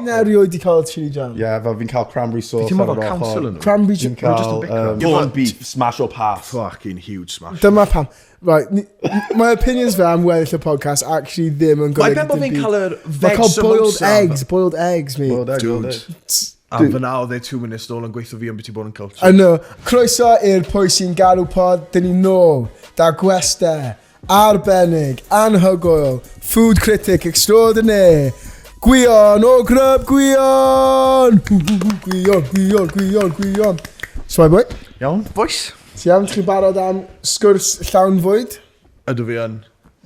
Ti'n erioed i cael chili jam? Ie, fel fi'n cael cranberry sauce Ti'n meddwl council yn nhw? Cranberry Fi'n jam. cael corned beef, smash up half. Fucking huge smash. Dyma pam. Right, my opinions fe am weddill y podcast actually ddim yn golygu dim byd. Fi'n cael yr Mae'n veg cael samosa. boiled eggs, me. Dude. A fyna oedd e 2 minutes nôl yn gweithio fi am beth i bod yn culture. I know. Croeso i'r Pwy Sy'n Galw pod. Dyn ni nôl. Da gweste. Arbennig. Anhygoel. Food critic extraordinaire. Gwion, o grub, Gwion! Gwion. So, boy? Iawn, boys? Ti am chi'n barod am sgwrs llawn fwyd? Ydw fi yn.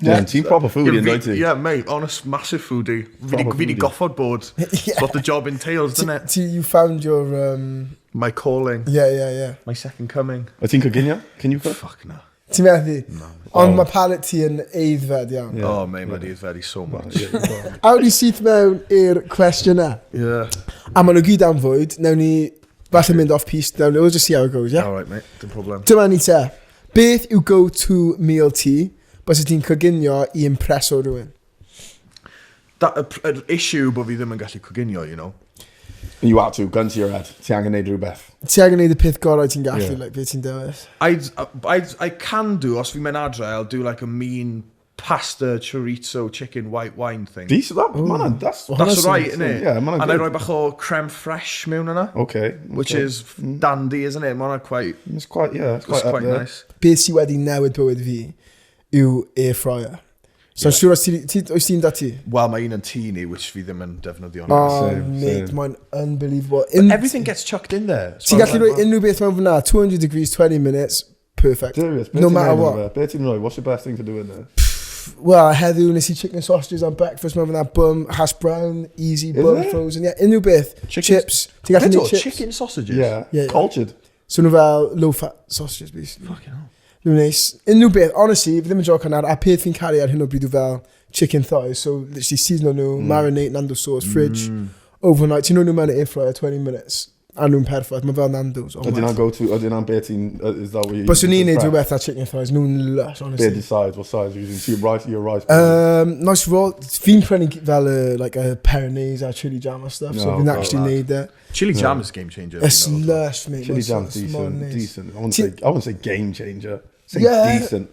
Yeah, ti'n proper foodie yn dweud ti? Yeah, mate, honest, massive foodie. Fi di goffod bod. It's what the job entails, isn't it? You found your... My calling. Yeah. My second coming. O ti'n coginio? Can you cook? Fuck no. Ti'n meddu? Ond mae palette ti yn eiddfed iawn. Oh, mate, mae di very so much. Awn ni syth mewn i'r cwestiynau. Yeah. A maen nhw gyd am fwyd. Newn ni falle mynd off-piste. We'll just see how it goes, yeah? All right, mate. Dim problem. Dyma ni te. Beth yw go-to meal ti? Bys ti'n coginio i impreso rhywun? Yr issue bod fi ddim yn gallu coginio, you know. You have to, gun to your head. Ti angen neud rhywbeth. Ti angen neud y peth gorau ti'n gallu, like, beth ti'n dewis? I can do, os fi'n mynd adre, I'll do like a mean pasta, chorizo, chicken, white wine thing. Decent, that's right, isn't it? Yeah, man, and I roi bach o creme fraiche mewn yna. Okay. Which is dandy, isn't it? Mae'n quite... It's quite nice. Beth sydd wedi newid bywyd fi yw air fryer. So I'm sure oes ti'n da ti? Wel, mae un yn teeny, which fi ddim yn defnyddio. Oh, mate, mae'n unbelievable. Everything gets chucked in there. Ti'n gallu rhoi unrhyw beth mewn fyna, 200 degrees, 20 minutes, perfect. Serious? No matter what. Beth ti'n rhoi? What's your best thing to do in there? Well, heddiw nes I chicken sausages on breakfast mewn fyna, bum, hash brown, easy, bum, frozen, yeah, unrhyw beth. Chips. Ti'n gallu neud chips? Chicken sausages? Yeah. Cultured. So nhw fel low-fat sausages, basically. Fucking hell. Nhw'n neis. Unrhyw beth, honestly, fi ddim yn joc hwnna, a peth fi'n caru ar hyn o bryd yw fel chicken thighs, so literally season nhw, marinate, Nando sauce, fridge, overnight. Ti'n nhw mewn air fryer 20 minutes, a nhw'n perffaith, mae fel Nando's. Ydyn nhw'n go to, ydyn nhw'n beth ti'n, is that what you... Bys o'n i'n neud rhywbeth ar chicken thighs, nhw'n lush, honestly. Beth size, what size are you using? Your rice? Nice roll. Fi'n prynu fel like a Pyrenees a chili jam and stuff, so fi'n actually neud it. Chili jam is a game changer. It's lush, mate. Chili jam, decent. I wouldn't say game changer. Say Yeah. decent.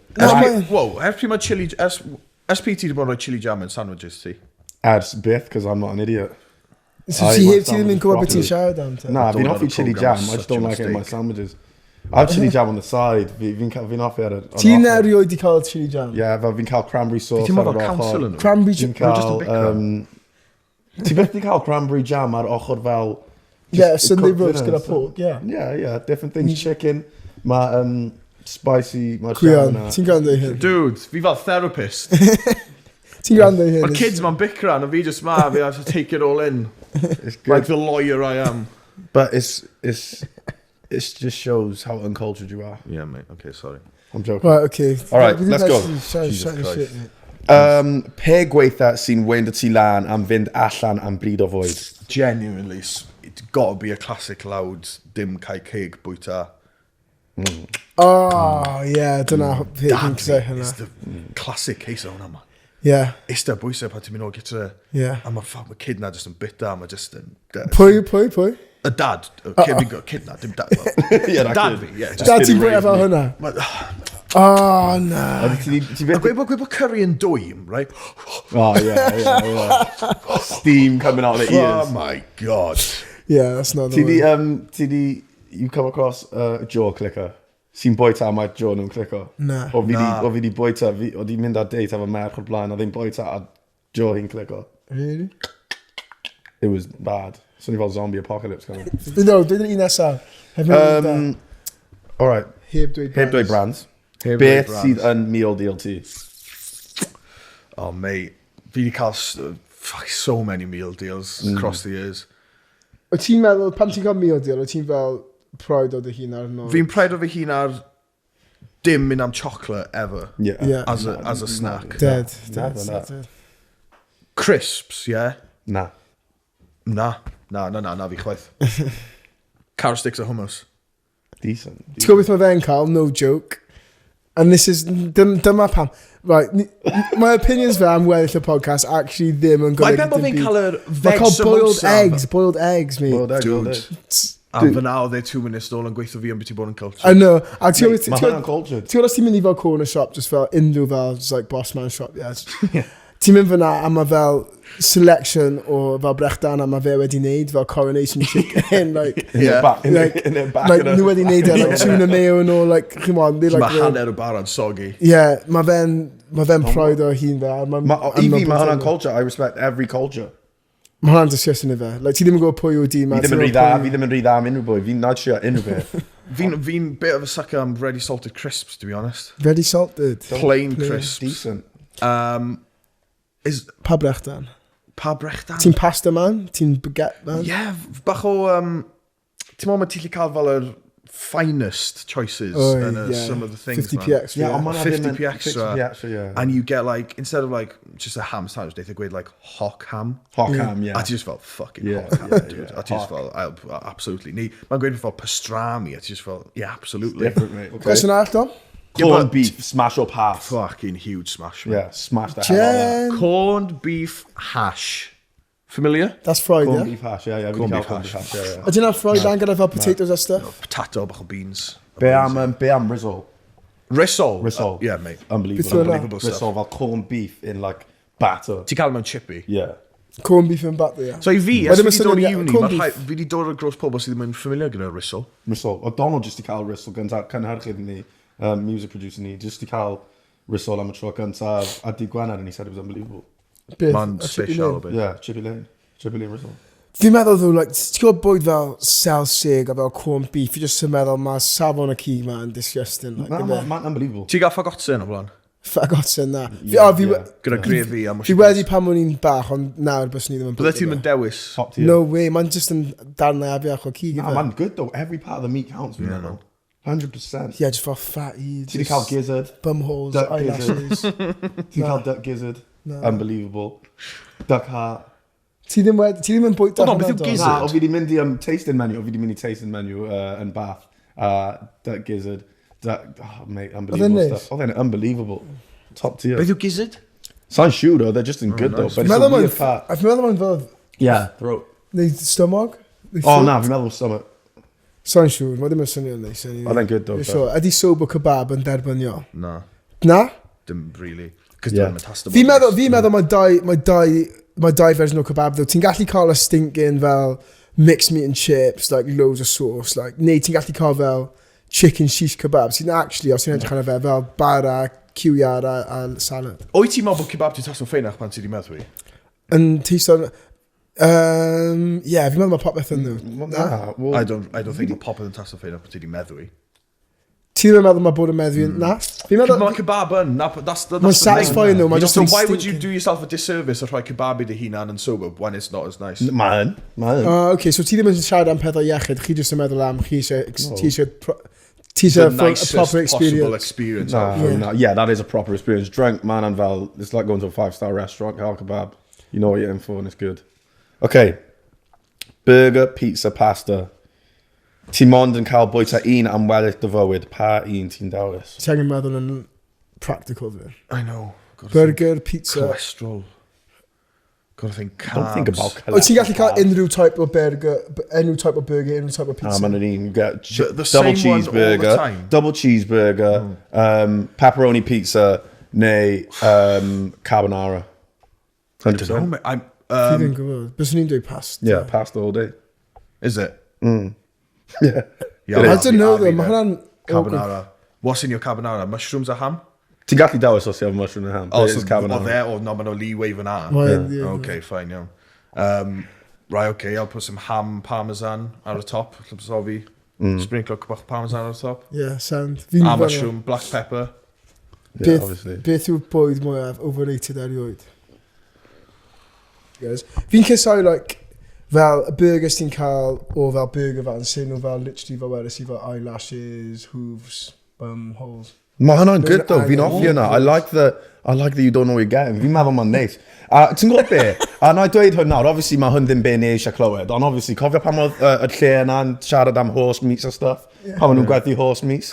Whoa, ers pryd mae chili... SPT di bod rhoi chili jam yn sandwiches ti? Ers beth, because I'm not an idiot. So ti ddim yn gwybod beth ti'n siarad am? Nah, fi'n offi chili jam, I just don't like it in my sandwiches. I have chili jam on the side, fi'n offi ar y... Ti'n erioed i cael chili jam? Yeah, fel fi'n cael cranberry sauce Ti'n ar meddwl yr council ochr. yn nhw? Cranberry Fi'n jam? cael... Ti beth di cael cranberry jam ar ochr fel... Yeah, Sunday roast gyda pork, yeah. Yeah, different things. Chicken, mae spicy, mae Gwion, ti'n gwrando i hyn? Dude, fi fel therapist. Ti'n gwrando i hyn? Mae kids ma'n bicran, a fi just ma, fi have to take it all in. Like the lawyer I am. But it just shows how uncultured you are. Yeah, mate. Okay, sorry. I'm joking. Right, okay. All right, let's go. Jesus Christ. Pe gweitha sy'n wynd y tu lan am fynd allan am bryd o fwyd? Genuinely, it's got to be a classic loud, dim cae cig bwyta. Oh, yeah, dyna peth fi'n cysau hynna. It's the classic case o hwnna, man. Yeah. Ista bwysau pan ti'n mynd o gyda. Yeah. A mae kid na just yn bita, mae just yn... Pwy? A dad. Kid fi'n kid na, dim dad. Yeah, dad fi, yeah. Dad ti'n bwyta fel hynna? Oh, na. A gweud bod curry yn dwym, right? Oh, yeah. Steam coming out of the ears. Oh my god. Yeah, that's not the way. You come across a jaw clicker? Sy'n bwyta a mae jaw nhw'n clicker? Na. O fi di bwyta, o di mynd ar date efo merch o'r blaen, a ddim bwyta a jaw hi'n clicker. Really? It was bad. So ni fel zombie apocalypse kind of. No, dwi'n un nesaf. Alright. Heb dweud brands. Beth sydd yn meal deal ti? Oh, mate. Fi di cael so many meal deals across the years. O ti'n meddwl, pan ti'n cael meal deal, o ti'n fel proud o dy hun ar no? Fi'n proud o fy hun ar dim mynd am chocolate ever. Yeah. As a snack. Dead. Crisps, yeah? Na. Na, fi chwaith. Carrot sticks a hummus. Decent. Ti'n gwybod beth mae fe'n cael? No joke. And this is, dyma pam. Right, my opinions fe am weddill y podcast actually ddim yn golygu dim byd. Mae'n fi'n cael yr veg samosa. Boiled eggs, me. Dude. A fyna oedd e 2 minutes nôl yn gweithio fi am beth i bod yn culture. I know. A ti'n cultured. os ti'n mynd I fel corner shop, just fel unrhyw fel, just like boss man shop, yeah. Ti'n mynd fyna a mae fel selection o fel brechdan a mae fe wedi wneud fel coronation chicken, like... in the back. Like, nhw wedi wneud e, like, tuna mayo and all, like, chi'n mwyn, they like... Mae hanner o barod soggy. Yeah, mae fe'n pride o hun fe. I fi, mae hwnna'n culture, I respect every culture. Mae hwnna'n disgusting I fe. Like, ti ddim yn gwybod pwy o di. Fi ddim yn rhy dda am unrhyw bwy. Fi'n not sure unrhyw beth. Fi'n bit of a sucker am ready salted crisps, to be honest. Ready salted? Plain crisps. Decent. Pa brechdan? Pa brechdan? Ti'n pasta man? Ti'n baguette man? Yeah, bach o... Ti'n mwyn mae ti'n cael fel yr finest choices and some of the things, 50p extra. Yeah, 50p extra. 50p extra, yeah. And you get like, instead of like just a ham sandwich, they think we'd like hock ham. Hock ham, yeah. I just felt fucking hock ham, dude. I just felt, absolutely. Mae'n gweud fel pastrami, I just felt, yeah, absolutely. It's different, mate. Okay. Question arall, Dom? Corned beef, smash up half. Fucking huge smash, man. Yeah, smash the hell out of that. Corned beef hash. Familiar? That's fried, corned beef hash, yeah. Corned beef hash. Yeah. Ydyn nhw'n fried dan gyda fel potatoes a stuff? No, potato, bach o beans. Be am risol? Risol? Risol. Yeah, mate. Unbelievable stuff. Risol fel corned beef in like batter. Ti'n cael mewn chippy? Yeah. Corned beef in batter, yeah. So I fi, as fi wedi dod i uni, fi wedi dod o'r gros pobl sydd ddim yn familiar gyda risol. Risol. O Donald jyst I cael risol gyntaf cynhyrchydd ni, music producer ni, jyst I cael risol am y tro gyntaf, a di Gwener, and he said it was unbelievable. Man special, bit. Yeah, Chippy Lane risol. Fi'n meddwl though, like, ti'n gwybod bwyd fel salsig a fel corned beef, fi just yn meddwl mae safon y cig ma'n disgusting. Like, man, unbelievable. Ti'n gael fagotsen o blaen? Fagotsen, na. Gyda grefi a fi wedi pan mwyn i'n bach, ond nawr bys ni ddim yn bwyd. Bydde ti'n mynd dewis? No way, ma'n just yn darnau afiach o cig. Nah, man, good though. Every part of the meat counts, man. Yeah, 100%. Yeah, just fel fatty. Ti wedi cael gizzard? Bumholes, eyelashes. Ti wedi cael duck gizzard? Unbelievable. Duck heart. Ti ddim yn bwyta hwnna? Beth yw gizzard? Na, o fi wedi mynd I tasting menu, tasting menu yn Bath. Duck gizzard. Oh, mate, unbelievable stuff. Oedd e'n unbelievable. Top tier. Beth yw gizzard? Sa'n siŵr though, they're just in good though. But it's a weird part. I've meddwl mae'n fel... Yeah, throat. Neu stomach? Oh, na, fi'n meddwl stomach. Sa'n siŵr, mae ddim yn synio'n neis. Oedd e'n good though. Ydy soba kebab yn derbynio? Na. Na? Dim really. Cos dwi'n metastable. Fi'n meddwl mae dau version o kebab though. Ti'n gallu cael y stinking fel mixed meat and chips, like loads of sauce, like, neu ti'n gallu cael fel chicken shish kebab. Sy'n actually, os ti'n edrych arno fe, fel bara, ciwiar a salad. O'i ti'n meddwl bod kebab ti'n tasgo ffeinach pan ti di meddwi? Yn teithio... yeah, fi'n meddwl mae popeth yn nhw. I don't think mae popeth yn tasgo ffeinach pan ti di meddwi. Ti ddim yn meddwl mae bod yn meddwi yn... Na? Mae'n kebab yn. Mae'n satisfying though. So why would you do yourself a disservice or rhoi kebab I dy hunan yn sober when it's not as nice? Mae'n. Okay, so ti ddim yn siarad am pethau iechyd. Chi jyst yn meddwl am chi eisiau the nicest possible experience. No, yeah, that is a proper experience. Drunk, man, and val, it's like going to a 5-star restaurant, Hal Kebab. You know what you're in for and it's good. Okay. Burger, pizza, pasta. Ti'n mond yn cael bwyta un am weddill dy fywyd, pa un ti'n dewis? Ti angen meddwl yn practical fi. I know. Burger, pizza. Cholesterol. Gotta think carbs. Don't think about cholesterol. Ti'n gallu cael unrhyw type o burger, unrhyw type o pizza. Man, you get double cheeseburger, pepperoni pizza, neu carbonara. 100%. Fi ddim gwybod. Bys ni'n dweud pasta. Yeah, pasta all day. Is it? Yeah. I don't know though, mae hwnna'n... Carbonara. What's in your carbonara? Mushrooms a ham? Ti'n gallu dewis os ti'n mushroom and ham. Oh, so no, maen nhw leeway fan na. Okay, fine, iawn. Right, okay, I'll put some ham parmesan ar y top. Llypsofi. Sprinkle bach parmesan ar y top. Yeah, sound. A mushroom, black pepper. Yeah, obviously. Beth yw bwyd mwyaf overrated erioed? Fi'n cysau, like, fel y burgers ti'n cael o fel burger fan, sy'n nhw fel literally fel weres I fel eyelashes, hooves, holes. Mae hwnna'n good though, fi'n offi yna. I like that you don't know what you're getting. Fi'n meddwl ma'n neis. Ti'n gwybod be? A na I dweud hwn nawr, obviously mae hwn ddim be ni eisiau clywed, ond obviously cofio pan oedd y lle yna'n siarad am horse meats a stuff, pan maen nhw'n gwerthu horse meats.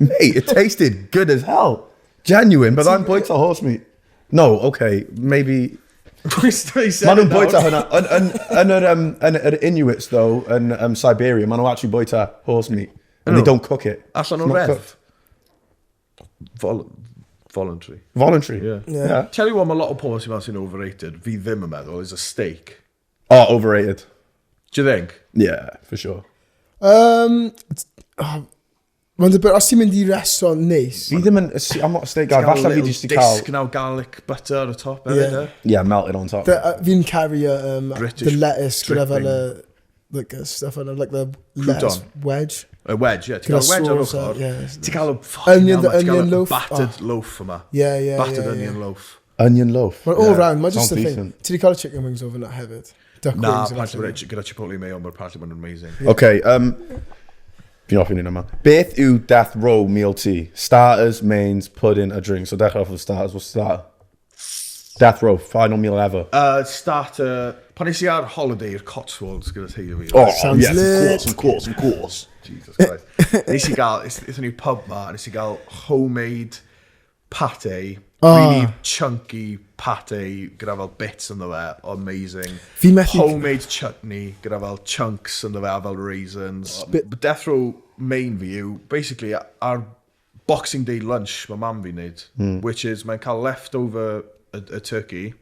Mate, it tasted good as hell. Genuine, but I'm bwyta horse meat. No, okay, maybe... Maen nhw'n bwyta hynna. Yn yr Inuits, though, in Siberia, maen nhw actually bwyta horse meat. And they don't cook it. Allan o'n ref? Voluntary. Voluntary? Yeah. Tell you what, mae lot o pobl sy'n overrated, fi ddim yn meddwl, is a steak. Oh, overrated. Do you think? Yeah, for sure. Mae'n dibynnu, os ti'n mynd i restaurant neis... Fi ddim yn... I'm not a steak guy. Falle fi jyst i cael... Disc now garlic butter ar y top. Yeah, melted on top. Fi'n cario the lettuce gyda fel like stuff on it, like the lettuce wedge. A wedge, yeah. Ti'n cael wedge ar ochr. Ti'n cael onion loaf. Battered loaf yma. Yeah. Battered onion loaf. Onion loaf. Well, all round, mae'n just the thing. Ti di cael chicken wings over that hefyd? Na, apparently gyda chipotle mayo, but apparently mae'n amazing. Okay, fi'n offi'n un yma. Beth yw death row meal tea? Starters, mains, pudding, a drink. So dechrau off of the starters. What's the starter? Death row, final meal ever. Starter, pan is i ar holiday i'r Cotswolds gyda teulu fi. Oh, sounds yes, lit. of course. Jesus Christ. Nes i gael, it's new pub ma, nes i gael homemade pate, really chunky pate, gyda fel bits ynddo fe, amazing. Homemade chutney, gyda fel chunks ynddo fe, fel raisins. But death row main fi yw, basically, our Boxing Day lunch mae mam fi'n neud, which is, mae'n cael leftover a turkey,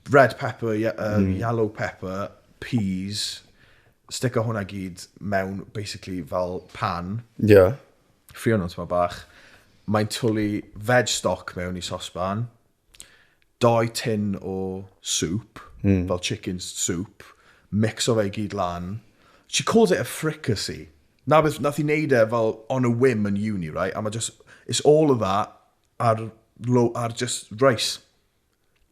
red pepper, yellow pepper, peas, stick o hwnna gyd mewn, basically, fel pan. Yeah. Ffrio nhw'n tyma bach. Mae'n twlu veg stock mewn I sosban, 2 tin o soup, fel chicken soup, mix o fe gyd lan. She calls it a fricassee. Na beth, nath I neud e fel on a whim in uni, right? And it's all of that ar just rice.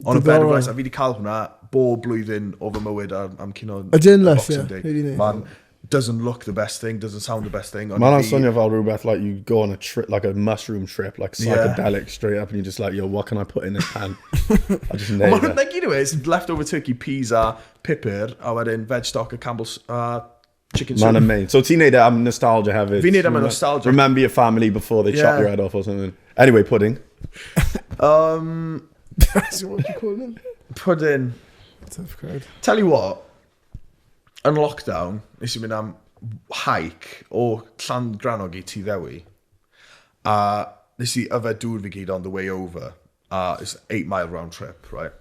On a bed of rice. A fi wedi cael hwnna bob blwyddyn o fy mywyd am cino Boxing Day. Man, doesn't look the best thing, doesn't sound the best thing. Man, I'm Sonia fel rhywbeth, like you go on a trip, like a mushroom trip, like psychedelic straight up, and you're just like, yo, what can I put in this pan? I just nailed it. Like, you know, it's leftover turkey, peas a pipper, a wedyn veg stock, a Campbell's chicken soup. Man and main. So ti'n neud it am nostalgia hefyd. Fi'n neud am nostalgia. Remember your family before they chop your head off or something. Anyway, pudding. That's what you call them? Pudding. Tough crowd. Tell you what, yn lockdown, nes I mynd am hike o Llangranog I Tŷ Ddewi. A nes I yfed dŵr fi gyd on the way over. It's an 8-mile round trip, right?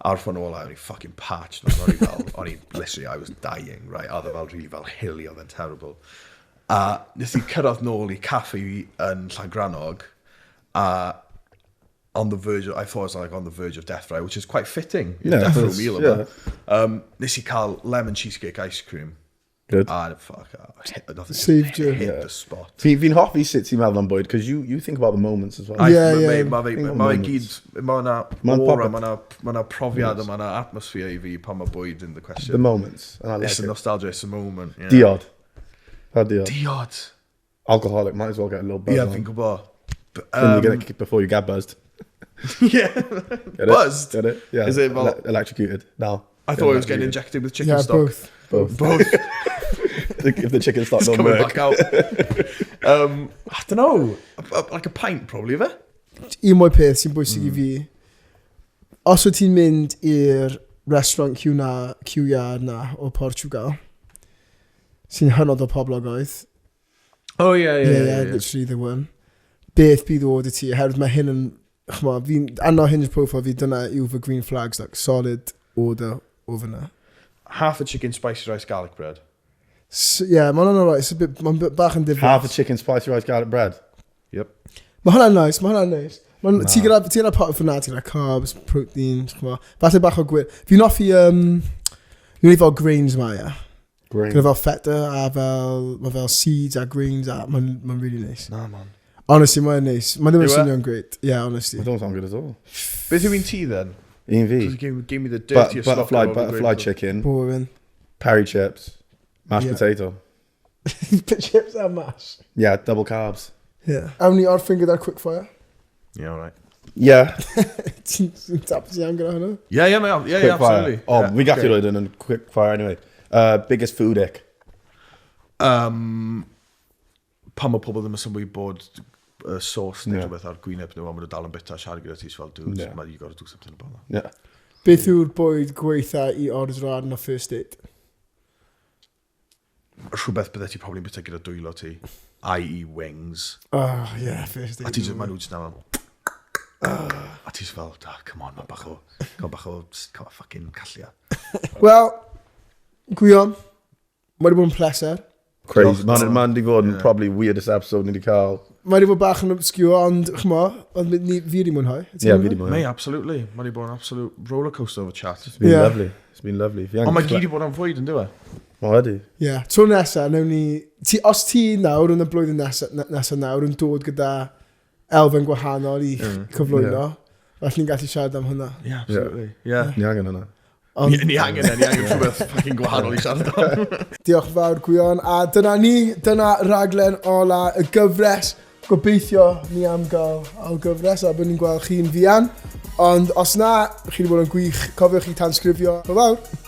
Ar ffôn ola, o'n I fucking patched. Literally, I was dying, right? Oedd fel really fel hilly, oedd yn terrible. Nes I cyrraedd nôl I caffi yn Llangranog. On the verge of, I thought it was like on the verge of death, right? Which is quite fitting. Death row meal yma. Nes I cael lemon cheesecake ice cream. Good. Fuck, Saved you. Hit the spot. Fi'n hoffi sut ti'n meddwl am bwyd, because you think about the moments as well. Mae gyd, mae aura, mae profiad, mae atmosphere I fi pan mae bwyd in the question. The moments. And I like it's a nostalgia, it's a moment. Yeah. Diod. Diod. Diod. Alcoholic, might as well get a little buzz on. Yeah, fi'n gwybod. You're going to kick before you get buzzed. Yeah. Buzzed? Get it? Yeah. Is it electrocuted? No. I thought I was getting injected with chicken stock. Both. If the chicken stock don't work. work. Back out. I don't know. Like a pint, probably, of it. Un mwy peth sy'n bwysig I fi. Os wyt ti'n mynd i'r restaurant Q-Yard na o Portugal, sy'n hynod o poblogaidd. Oh, yeah. Literally the one. Beth bydd o dy ti, herwydd mae hyn yn, fi'n anno hyn i'r profile fi, dyna yw fy green flags, like solid order o fyna. Half a chicken spicy rice garlic bread. Yeah, mae'n alright, it's a bit, mae'n bach yn diflas. Half a chicken spicy rice garlic bread? Yep. Mae hwnna'n nice. Ti'n gyda pot fyna, ti'n gyda carbs, protein, falle bach o gwir. Fi'n offi, yw'n fel grains ma, ia. Grains. Gyda fel feta a fel seeds a grains a mae'n really nice. Nah, man. Honestly, mae'n nice. Mae ddim yn swnio'n great. Yeah, honestly. It don't sound good at all. Beth yw'n tea then? Un fi. Because gave me the dirtiest butterfly chicken. Boring. Perry chips. Mashed potato. Chips and mash. Yeah, double carbs. Yeah. How many odd fingered that quick fire? Yeah, alright. Yeah. Ti'n tapos iawn gyda hwnna? Yeah, absolutely. Oh, we got you in a quick fire anyway. Biggest food ick? pan mae pobl ddim yn symud bod sauce neu rhywbeth ar gwyneb nhw, a maen nhw dal yn bita siarad gyda ti, fel, dude, you've got to do something about that. Yeah. Beth yw'r bwyd gweitha i ordro ar na first date? Rhywbeth bydde ti probably yn bita gyda dwylo ti, i.e. wings. Oh, yeah, first date. A ti'n maen nhw jyst nawr. A ti'n fel, come on, mae'n bach o fucking callia. Wel, Gwion, mae wedi bod yn pleser. Crazy. Man di fod yn probably weirdest episode ni di cael. Mae wedi bod bach yn obscure, ond chmo, ond fi wedi mwynhau. Yeah, fi di mwynhau. May, absolutely. Mae wedi bod yn absolute rollercoaster of a chat. It's been lovely. It's been lovely. Ond mae gyd i bod yn fwyd yn dywe? Mae wedi. Ie, tro nesa, newn ni... Os ti nawr yn y blwyddyn nesa nawr yn dod gyda elfen gwahanol i cyflwyno, felly ni'n gallu siarad am hwnna. Yeah, absolutely. Yeah. Ni angen hwnna. Ni angen rhywbeth fucking gwahanol i siarad am. Diolch fawr Gwion, a dyna raglen ola y gyfres. Gobeithio ni am gael o'r gyfres a bod ni'n gweld chi'n fian. Ond os na, chi wedi bod yn gwych, cofiwch chi tansgrifio. Hwyl fawr!